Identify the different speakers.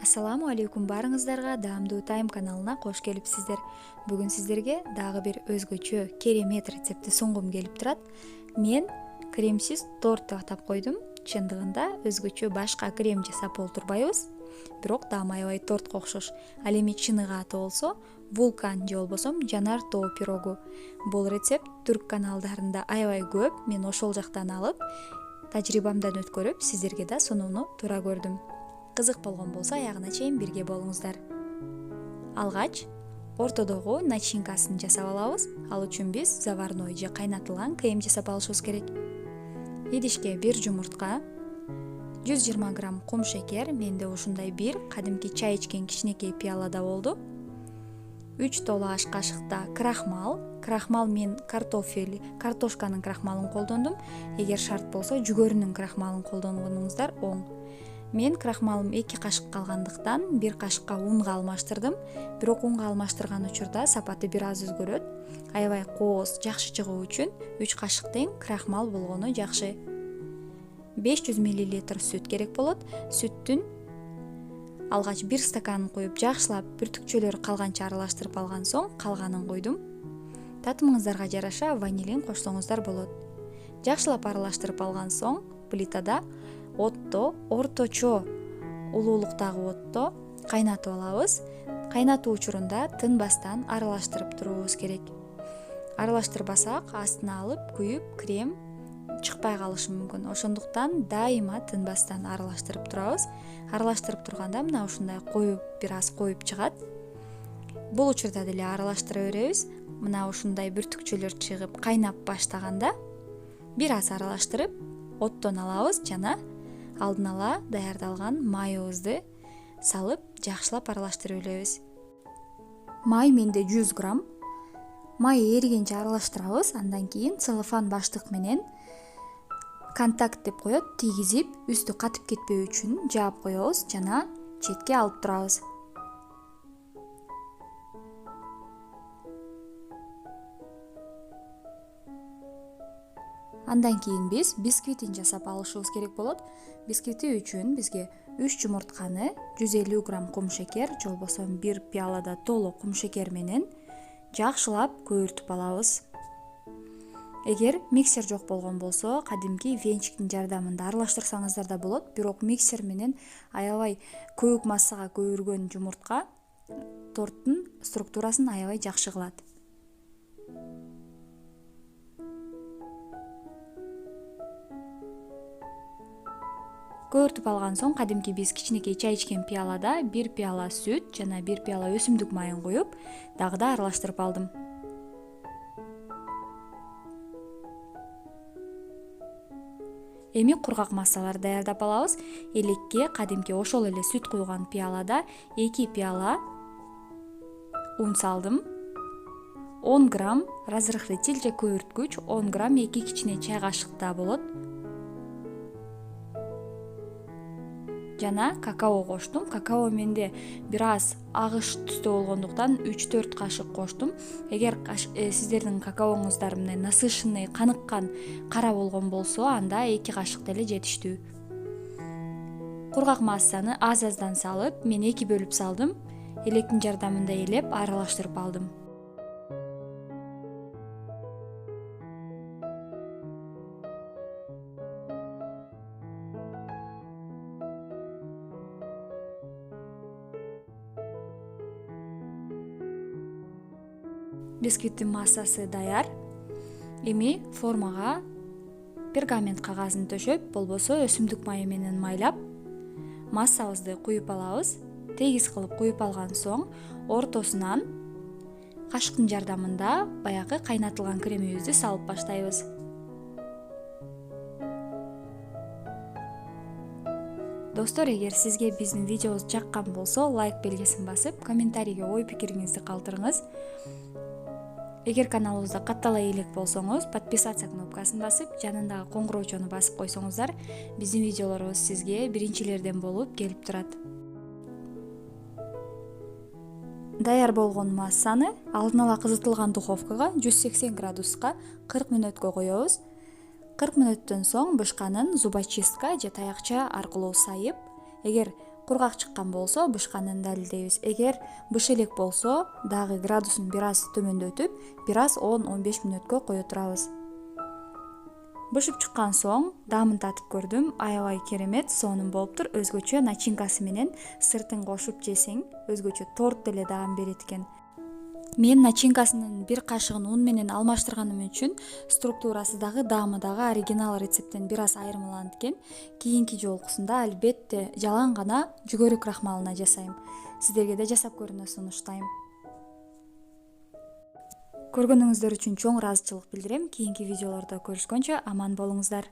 Speaker 1: Ассаламу алейкум барыңыздарга, Даамдуу Тайм каналына кош келипсиздер. Бүгүн сиздерге дагы бир өзгөчө керемет рецептти сунгум келип турат. Мен кремсиз торт деп атап койдум. Чындыгында өзгөчө башка крем жасап олтурбайбыз, бирок даам аябай тортко окшош. Ал эми чыныгы аты болсо вулкан же болбосо жанар тоо пирогу. Бул рецепт түрк каналдарында аябай көп. Мен ошол жактан алып, тажрыйбамдан өткөрүп, сиздерге да сунууну туура көрдүм. Кызык болгон болсо аягына чейин бирге болуңуздар. Алгач ортодогу начинкасын жасап алабыз. Ал үчүн биз заварной же кайнатылган крем жасап алышыбыз керек. Идишке 1 жумуртка, 120 грамм кум шекер, менде ушундай бир кадимки чай ичкен кичинекей пиалада болду. 3 толо аш кашыкта крахмал. Крахмал мен картошканын крахмалын колдондум. Эгер шарт болсо жүгөрүнүн крахмалын колдонгонуңуздар оң. Мен крахмалым 2 кашык калгандыктан 1 кашыкка унга алмаштырдым. Бирок унга алмаштырган учурда сапаты бир аз өзгөрөт. Аябай кооз, жакшы чыгуу үчүн 3 кашык тең крахмал болгону жакшы. 500 мл сүт керек болот. Сүттүн алгач 1 стаканын коюп, жакшылап бүртүкчөлөр калганча аралаштырып алган соң калганын койдум. Татымыңыздарга жараша ванилин кошсоңуздар болот. Жакшылап аралаштырып алган соң плитада отто, орточо улуулуктагы отто кайнатып алабыз. Кайнатуу учурунда тынбастан аралаштырып туруубуз керек. Аралаштырбасак астына алып күйүп, крем чыкпай калышы мүмкүн. Ошондуктан дайыма тынбастан аралаштырып турабыз. Аралаштырып турганда мына ушундай коюп, бир аз коюп чыгат. Бул учурда деле аралаштыра беребиз. Мына ушундай бүртүкчөлөр чыгып кайнап баштаганда бир аз аралаштырып оттон алабыз жана алдын ала даярдалган майыбызды салып жакшылап аралаштырып элебиз. Май менде 100 грамм. Май эригенче аралаштырабыз. Андан кийин целлофан баштык менен контакт деп коет, тийгизип, үстү катып кетпөө үчүн жаап коебуз жана четке алып турабыз. Андан кийин биз бисквитин жасап алышыбыз керек болот. Бисквити үчүн бизге 3 жумуртканы, 150 грамм кум шекер, же болбосо 1 пиалада толо кум шекер менен жакшылап көөртүп алабыз. Эгер миксер жок болгон болсо, кадимки венчиктин жардамында аралаштырсаңыздар да болот, бирок миксер менен аябай көбүк массага көөргөн жумуртка торттун структурасын аябай жакшы кылат. Көөртүп алган соң кадимки биз кичинекей чай ичкен пиалада 1 пиала сүт жана 1 пиала өсүмдүк майын коюп, дагы да аралаштырып алдым. Эми кургак массаларды даярдап алабыз. Элекке кадимки ошол эле сүт куйган пиалада 2 пиала ун салдым. 10 грамм разрыхлитель же көөрткүч, 10 грамм 2 кичине чай кашыкта болот. Жана какао коштум. Какао менде бир аз агыш түстө болгондуктан 3-4 кашык коштум. Эгер сиздердин какаоңуздар мындай насыщенный, каныккан кара болгон болсо, анда 2 кашык деле жетиштүү. Кургак массаны аз-аздан салып, мен 2 бөлүп салдым. Электин жардамында элеп аралаштырып алдым. Бисквиттин массасы даяр. Эми формага пергамент кагазын төшөп, болбосо өсүмдүк майы менен майлап, массабызды куюп алабыз. Тегиз кылып куюп алган соң, ортосунан кашыктын жардамында баягы кайнатылган кремибизди салып баштайбыз. Достор, эгер сизге биздин видеобуз жаккан болсо, лайк белгисин басып, комментарийге ой пикириңизди калтырыңыз. Эгер каналыбызда каттала элек болсоңуз, подписаться кнопкасын басып, жанындагы коңгуроочону басып койсоңуздар, биздин видеолорубуз сизге биринчилерден болуп келип турат. Даяр болгон массаны алдын ала кызытылган духовкага 180 градуска 40 мүнөткө коебуз. 40 мүнөттөн соң бышканын зубочистка же таякча аркылуу сайып, эгер кургак чыккан болсо бышканын далилдейбиз. Эгер быш элек болсо дагы градусун бир аз төмөндөтүп, бир аз 10-15 мүнөткө кое турабыз. Бышып чыккан соң даамын татып көрдүм. Аябай керемет, сонун болуптур. Өзгөчө начинкасы менен сыртын кошуп жесең, өзгөчө торт деле даам берет экен. Мен начинкасынын бир кашыгын ун менен алмаштырганым үчүн структурасы дагы, даамы дагы оригинал рецепттен бир аз айырмаланат экен. Кийинки жолкусунда албетте жалаң гана жүгөрү крахмалына жасайм. Сиздерге да жасап көрүүнү сунуштайм. Көргөнүңүздөр үчүн чоң ыраазычылык билдирем. Кийинки видеолордо көрүшкөнчө аман болуңуздар.